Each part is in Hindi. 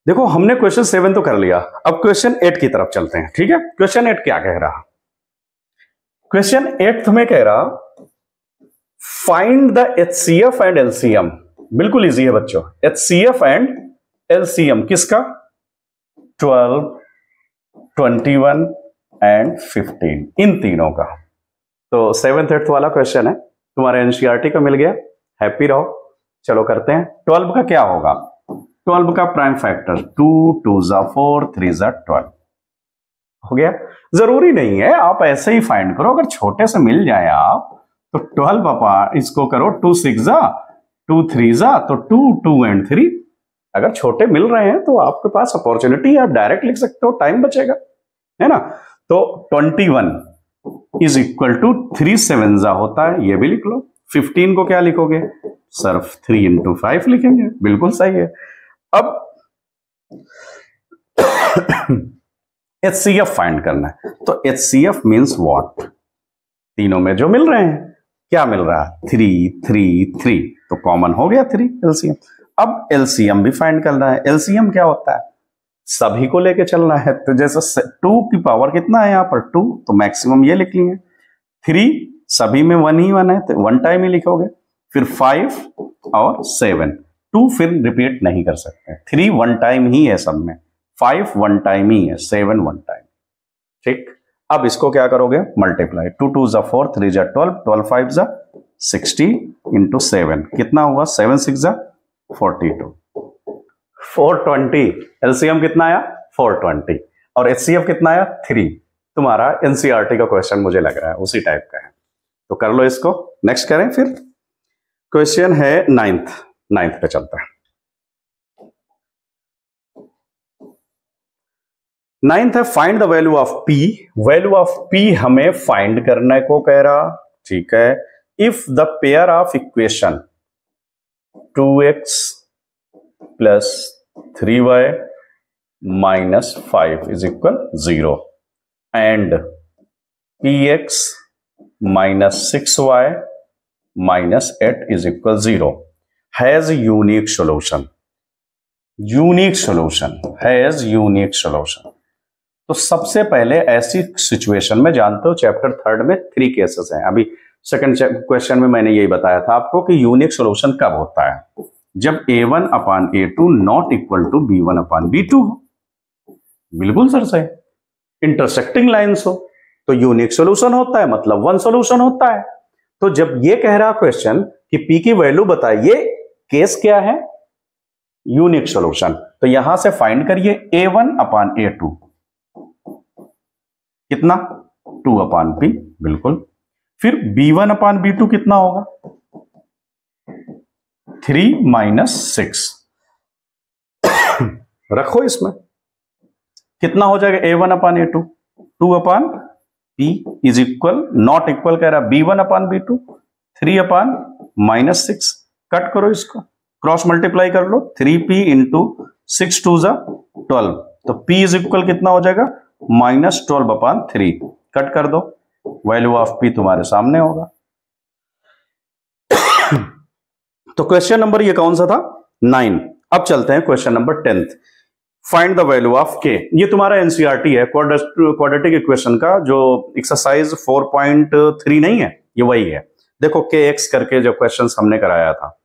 देखो हमने क्वेश्चन 7 तो कर लिया, अब क्वेश्चन 8 की तरफ चलते हैं। ठीक है, क्वेश्चन 8 क्या कह रहा? क्वेश्चन 8 तुम्हें कह रहा find the HCF and LCM। बिल्कुल इजी है बच्चों, HCF एंड LCM किसका? 12, 21 एंड 15, इन तीनों का। तो 7th 8th वाला क्वेश्चन है, तुम्हारे NCERT का मिल गया, हैप्पी रहो। चलो करते हैं। 12 का क्या होगा? 12 का प्राइम फैक्टर 2, 2 जा 4, 3 जा 12 हो गया। जरूरी नहीं है आप ऐसे ही फाइंड करो, अगर छोटे से मिल जाए आप तो 12 पापा इसको करो 2 6 जा 2 3 जा तो 2 2 एंड 3। अगर छोटे मिल रहे हैं तो आपके पास अपॉर्चुनिटी है, आप डायरेक्ट लिख सकते हो, टाइम बचेगा, है ना। तो 21 इज इक्वल टू 3 7 जा होता है, ये भी लिख लो। 15 को क्या लिखोगे? सिर्फ 3 into 5 लिखेंगे, बिल्कुल सही है। अब HCF फाइंड करना है, तो HCF मीन्स व्हाट? तीनों में जो मिल रहे हैं, क्या मिल रहा है? 3 3 3, तो कॉमन हो गया 3 LCM। अब LCM भी फाइंड करना है। LCM क्या होता है? सभी को लेके चलना है, तो जैसे 2 की पावर कितना है यहां पर? 2, तो मैक्सिमम ये लिख लिए। 3 सभी में 1 ही 1 है, तो 1 टाइम ही लिखोगे। फिर 5 और 7, 2 फिर रिपीट नहीं कर सकते, 3 1 टाइम ही है सब में, 5 1 टाइम ही है, 7 1 टाइम। ठीक, अब इसको क्या करोगे? मल्टीप्लाई। 2 2 जा 4, 3 जा 12, 12 5 जा 60 इंटू 7 कितना हुआ? 7 6 जा 42, 420। LCM कितना आया? 420। और HCF कितना आया? 3। तुम्हारा NCERT का क्वेश्चन मुझे लग रहा है उसी टाइप का है, तो कर लो इसको। नेक्स्ट करें फिर। क्वेश्चन है 9th पे चलता है। 9th है find the value of P। Value of P हमें फाइंड करने को कह रहा। ठीक है, if the pair of equation 2x plus 3y minus 5 is equal 0 and px minus 6y minus 8 is equal 0 has unique solution. Unique solution, has unique solution. तो सबसे पहले ऐसी सिचुएशन में, जानते हो चैप्टर 3 में 3 केसेस हैं। अभी सेकंड क्वेश्चन में मैंने यही बताया था आपको कि यूनिक सोल्यूशन कब होता है? जब a1 upon a2 not equal to b1 upon b2 हो। बिल्कुल सर सही। इंटरसेक्टिंग लाइंस हो तो यूनिक सोल्यूशन होता है, मतलब 1 सोल्यूशन होता है। तो जब ये कह रहा क्वेश्चन कि P की वैल्यू बताइए, केस क्या है? Unique solution. तो यहां से फाइंड करिए a1 अपान a2 कितना? 2 अपान p, बिल्कुल। फिर b1 अपान b2 कितना होगा? 3 माइनस 6 रखो इसमें, कितना हो जाएगा? a1 upon a2 2 upon p is equal, not equal कह रहा b1 upon b2 3 upon minus 6। Cut करो इसको, क्रॉस मल्टीप्लाई कर लो, 3p इंटू 6 2 जा 12, तो p इज इक्वल कितना हो जाएगा? माइनस 12 अपान 3। कट कर दो, वैल्यू ऑफ p तुम्हारे सामने होगा। तो क्वेश्चन नंबर ये कौन सा था? 9। अब चलते हैं question number 10th। Find the value of k। ये तुम्हारा NCERT है, क्वाड्रेटिक इक्वेशन का जो एक्सरसाइज 4.3 नहीं है, ये वही है। देखो kx करके जो क्वेश्चंस हमने कराया था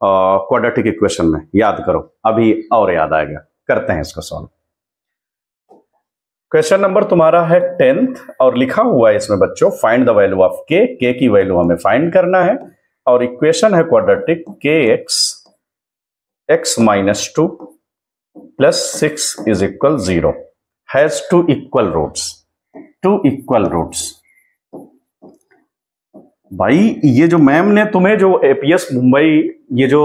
क्वाड्रेटिक इक्वेशन में, याद करो, अभी और याद आ गया। करते हैं इसको सॉल्व। क्वेश्चन नंबर तुम्हारा है 10th और लिखा हुआ है इसमें बच्चों find the value of k। k की वैल्यू हमें फाइंड करना है और इक्वेशन है quadratic kx x minus 2 plus 6 is equal 0 has 2 equal roots. 2 equal roots. भाई ये जो मैम ने तुम्हें जो APS मुंबई ये जो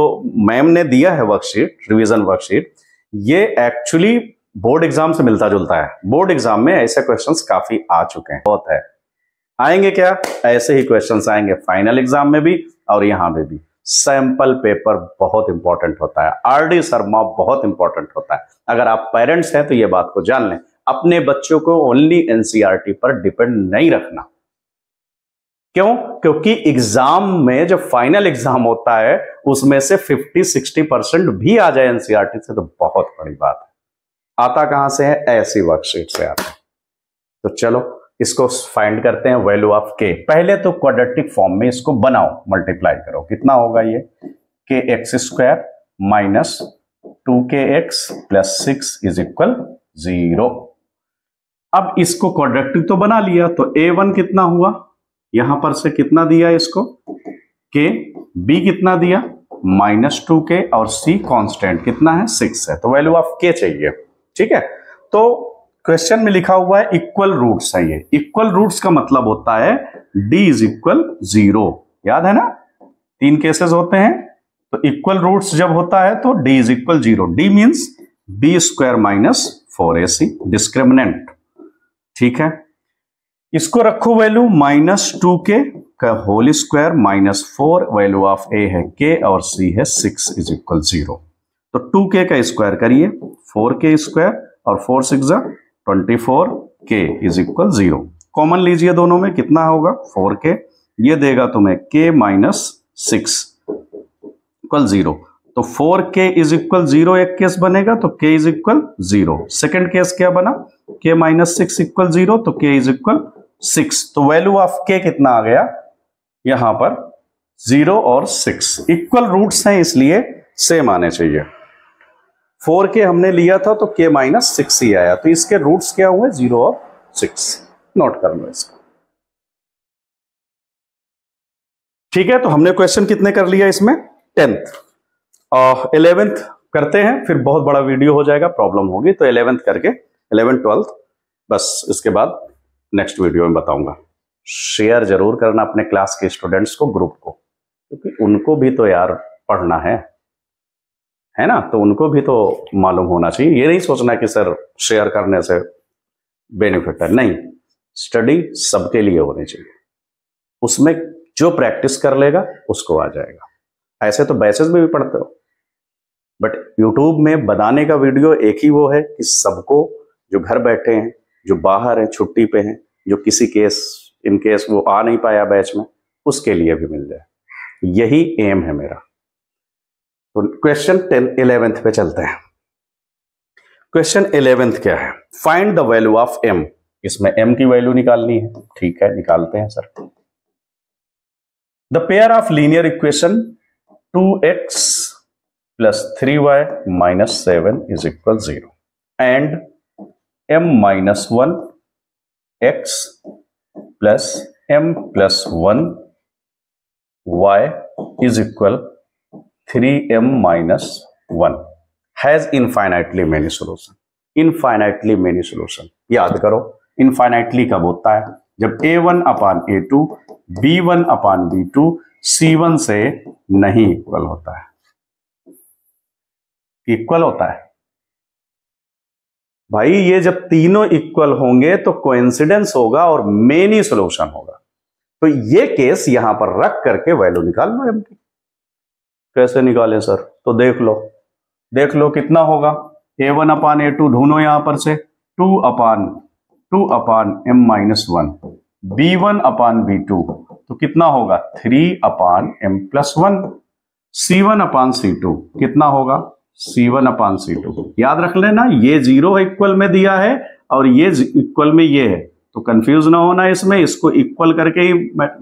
मैम ने दिया है वर्कशीट, रिवीजन वर्कशीट, ये एक्चुअली बोर्ड एग्जाम से मिलता जुलता है। बोर्ड एग्जाम में ऐसे क्वेश्चंस काफी आ चुके हैं, बहुत है। आएंगे क्या? ऐसे ही क्वेश्चंस आएंगे फाइनल एग्जाम में भी और यहां पे भी। सैंपल पेपर बहुत इंपॉर्टेंट होता है, RD शर्मा बहुत इंपॉर्टेंट होता है। अगर आप पेरेंट्स हैं तो ये बात को जान लें, अपने बच्चों को ओनली NCERT पर डिपेंड नहीं रखना। क्यों? क्योंकि एग्जाम में जब फाइनल एग्जाम होता है उसमें से 50-60% भी आ जाए NCERT से तो बहुत बड़ी बात है। आता कहां से है, ऐसी वर्कशीट से आता है। तो चलो इसको फाइंड करते हैं, वैल्यू ऑफ के। पहले तो क्वाड्रेटिक फॉर्म में इसको बनाओ, मल्टीप्लाई करो, कितना होगा ये, के x square minus 2kx plus 6 is equal 0। अब इसको क्वाड्रेटिक तो बना लिया, तो a1 कितना हुआ, यहां पर से कितना दिया इसको k, b कितना दिया -2k, और c कांस्टेंट कितना है 6 है, तो वैल्यू ऑफ k चाहिए। ठीक है, तो क्वेश्चन में लिखा हुआ है इक्वल रूट्स है। ये इक्वल रूट्स का मतलब होता है d इज इक्वल 0, याद है ना, 3 केसेस होते हैं, तो इक्वल रूट्स जब होता है तो d is equal 0। d means b square minus 4ac, discriminant. ठीक है, इसको रखो वैल्यू -2k का whole square minus 4, value of a है k और c है 6 इज इक्वल 0। तो 2k का स्क्वायर करिए, 4k स्क्वायर और 4 6 24k इज इक्वल 0। कॉमन लीजिए दोनों में, कितना होगा 4k, ये देगा तुम्हें k माइनस 6 इक्वल 0। तो 4k इज इक्वल 0 एक केस बनेगा, तो k is equal 0। Second case क्या बना, k माइनस 6 इक्वल 0, तो k इज इक्वल 6। तो वैल्यू ऑफ k कितना आ गया यहां पर 0 और 6। इक्वल रूट्स हैं इसलिए सेम आने चाहिए। 4k हमने लिया था तो k माइनस 6 ही आया, तो इसके रूट्स क्या हुए 0 और 6। नोट कर लो इसको। ठीक है, तो हमने क्वेश्चन कितने कर लिया इसमें, 10th। 11th करते हैं, फिर बहुत बड़ा वीडियो हो जाएगा, प्रॉब्लम होगी, तो 11th करके 11th 12th बस, इसके बाद नेक्स्ट वीडियो में बताऊंगा। शेयर जरूर करना अपने क्लास के स्टूडेंट्स को, ग्रुप को, क्योंकि उनको भी तो यार पढ़ना है ना, तो उनको भी तो मालूम होना चाहिए। ये नहीं सोचना कि सर शेयर करने से बेनिफिट है, नहीं, स्टडी सबके लिए होनी चाहिए, उसमें जो प्रैक्टिस कर लेगा उसको आ जाएगा। ऐसे तो बैचेस में भी पढ़ते हो, बट यूट्यूब में बनाने का वीडियो एक ही वो है कि सबको, जो घर बैठे हैं, जो बाहर है, छुट्टी पे हैं, जो किसी केस इन केस वो आ नहीं पाया बैच में, उसके लिए भी मिल जाए, यही एम है मेरा। तो क्वेश्चन 11th पे चलते हैं। क्वेश्चन 11th क्या है, find the value of m। इसमें m की वैल्यू निकालनी है। ठीक है, निकालते हैं sir. The pair of linear equation 2x plus 3y minus 7 is equal 0 and m minus 1 x plus m plus 1 y is equal 3m minus 1 has infinitely many solution. Infinitely many solution याद करो, इनफाइनाइटली कब होता है, जब a1 upon a2 b1 upon b2 c1 से नहीं इक्वल होता है। इक्वल होता है भाई, ये जब तीनों इक्वल होंगे तो कोइंसिडेंस होगा और मेनी सोल्यूशन होगा। तो ये केस यहां पर रख करके वैल्यू निकाल लो m की। कैसे निकालें सर, तो देख लो कितना होगा, a1 अपान a2 ढूंढो यहां पर से, 2 अपान m minus 1, b1 upon b2 तो कितना होगा 3 अपान m प्लस 1, c1 अपान c2 कितना होगा c1 अपान c2। याद रख लेना, ये 0 इक्वल में दिया है और ये इक्वल में ये है, तो कंफ्यूज ना होना इसमें, इसको इक्वल करके ही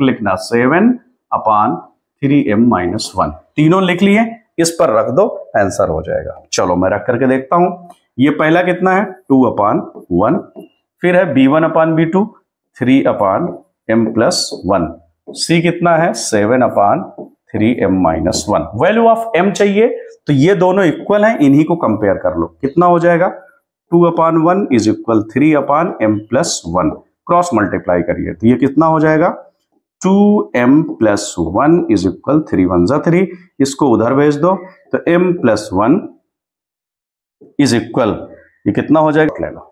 लिखना, 7 अपान 3m माइनस 1। तीनों लिख लिए, इस पर रख दो, आंसर हो जाएगा। चलो मैं रख करके देखता हूं। ये पहला कितना है 2 अपान 1, फिर है b1 अपान b2 3 अपान m प्लस 1, c कितना है 7 अपान 3m minus 1। Value of m चाहिए, तो ये दोनों इक्वल हैं, इन्हीं को कंपेयर कर लो, कितना हो जाएगा 2 अपान 1 is equal 3 upon m plus 1। Cross multiply करिए तो ये कितना हो जाएगा 2m प्लस 1 इज इक्वल 3 1 जा 3, इसको उधर भेज दो तो m प्लस 1 इज इक्वल, ये कितना हो जाएगा ले लो।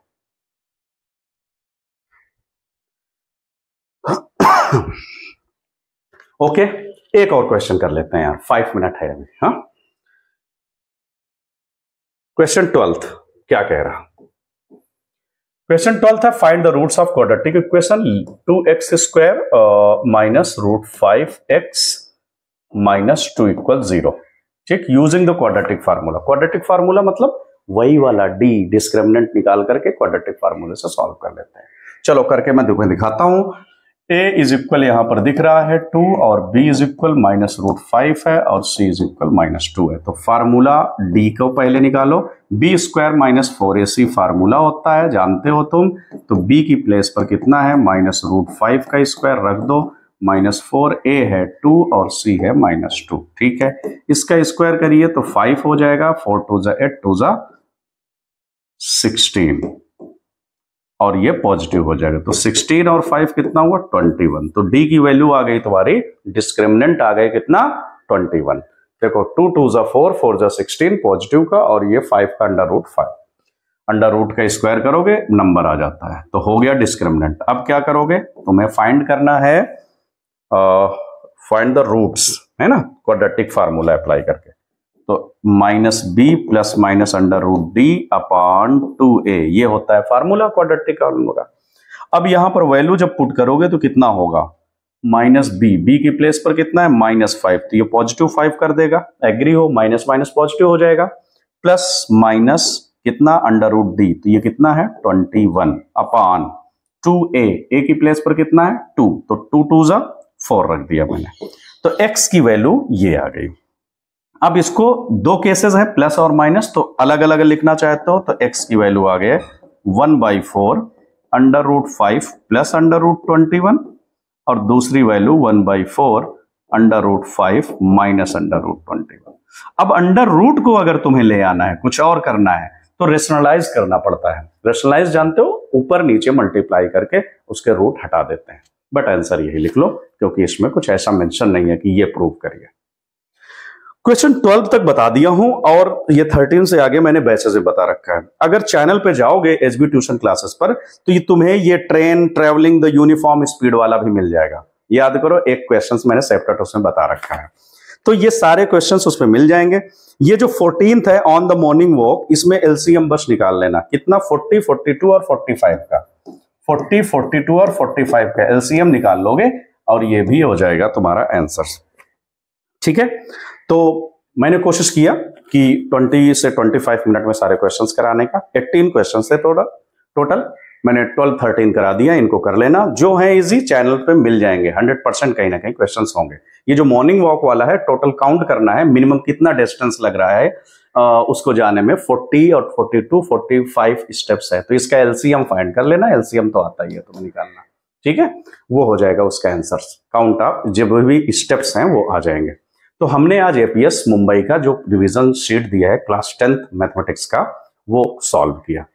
ओके, एक और क्वेश्चन कर लेते हैं यार, 5 मिनट है अभी। हाँ, क्वेश्चन 12th क्या कह रहा, क्वेश्चन 12th है find the roots of quadratic equation 2x square minus root 5x minus 2 equal 0। ठीक, using the quadratic formula. Quadratic formula मतलब वही वाला डी डिस्क्रिमिनेंट निकाल करके क्वाड्रेटिक फार्मूले से सॉल्व कर लेते हैं। चलो करके मैं तुम्हें दिखाता हूं। a इज इक्वल यहां पर दिख रहा है 2 और b इज इक्वल -√5 है और c इज इक्वल -2 है। तो फार्मूला d को पहले निकालो। b स्क्वायर -4ac फार्मूला होता है, जानते हो तुम। तो b की प्लेस पर कितना है, -√5 का स्क्वायर रख दो, -4a है 2 और c है -2। ठीक है, इसका स्क्वायर करिए तो 5 हो जाएगा, 4 2 ज़ा 8 2 ज़ा 16 और ये पॉजिटिव हो जाएगा। तो 16 और 5 कितना हुआ, 21। तो d की वैल्यू आ गई तुम्हारी, डिस्क्रिमिनेंट आ गए कितना, 21। देखो 2 2 ज़ा 4 4 ज़ा 16 पॉजिटिव का, और ये 5 का √5। अंडर रूट का स्क्वायर करोगे नंबर आ जाता है, तो हो गया डिस्क्रिमिनेंट। अब क्या करोगे, तुम्हें फाइंड करना है फाइंड द रूट्स, है ना, क्वाड्रेटिक फार्मूला अप्लाई करके। तो -b plus minus √d upon 2a, ये होता है फार्मूला क्वाड्रेटिक फार्मूला। अब यहां पर वैल्यू जब पुट करोगे तो कितना होगा, -b की प्लेस पर कितना है, -5, तो ये पॉजिटिव 5 कर देगा, एग्री हो, माइनस माइनस पॉजिटिव हो जाएगा, प्लस माइनस कितना √d, तो ये कितना है 21 अपॉन 2a, a की प्लेस पर कितना है 2, तो 2 2 ज़ा 4 रख दिया मैंने। तो x की वैल्यू ये आ गई। अब इसको दो केसेस है प्लस और माइनस, तो अलग अलग लिखना चाहते हो तो x की वैल्यू आ गया 1/4 √5 प्लस √21 और दूसरी वैल्यू 1/4 √5 माइनस √21। अब अंडर रूट को अगर तुम्हें ले आना है, कुछ और करना है, तो रेशनलाइज करना पड़ता है। रेशनलाइज जानते हो, ऊपर नीचे मल्टीप्लाई करके उसके रूट हटा देते हैं। बट आंसर यही लिख लो, क्योंकि इसमें कुछ ऐसा मेंशन नहीं है कि ये प्रूव करिए। क्वेश्चन 12 तक बता दिया हूं और ये 13 से आगे मैंने बैचेस में बता रखा है। अगर चैनल पे जाओगे एचबी ट्यूशन क्लासेस पर, तो ये तुम्हें ये train, travelling, the uniform speed वाला भी मिल जाएगा। याद करो, एक क्वेश्चन मैंने सेपरेट उसमें बता रखा है, तो ये सारे क्वेश्चंस उसमें मिल जाएंगे। ये जो 14th है ऑन द मॉर्निंग वॉक, इसमें एलसीएम बस निकाल लेना, कितना 40, 42 और 45 का, 40, 42 और 45 का एलसीएम निकाल लोगे और ये भी हो जाएगा तुम्हारा आंसर। ठीक है, तो मैंने कोशिश किया कि 20 से 25 मिनट में सारे क्वेश्चंस कराने का। 18 क्वेश्चंस थे टोटल मैंने 12, 13 करा दिया। इनको कर लेना, जो है इजी चैनल पे मिल जाएंगे, 100% कहीं ना कहीं क्वेश्चंस होंगे। ये जो मॉर्निंग वॉक वाला है, टोटल काउंट करना है, मिनिमम कितना डिस्टेंस लग रहा है उसको जाने में, 40 और 42, 45 स्टेप्स है। तो इसका एलसीएम फाइंड कर लेना, एलसीएम तो आता ही है तुम्हें निकालना। ठीक है, वो हो जाएगा उसका आंसर, काउंट आप जब भी स्टेप्स हैं वो आ जाएंगे। तो हमने आज एपीएस मुंबई का जो रिवीजन शीट दिया है क्लास 10th मैथमेटिक्स का, वो सॉल्व किया।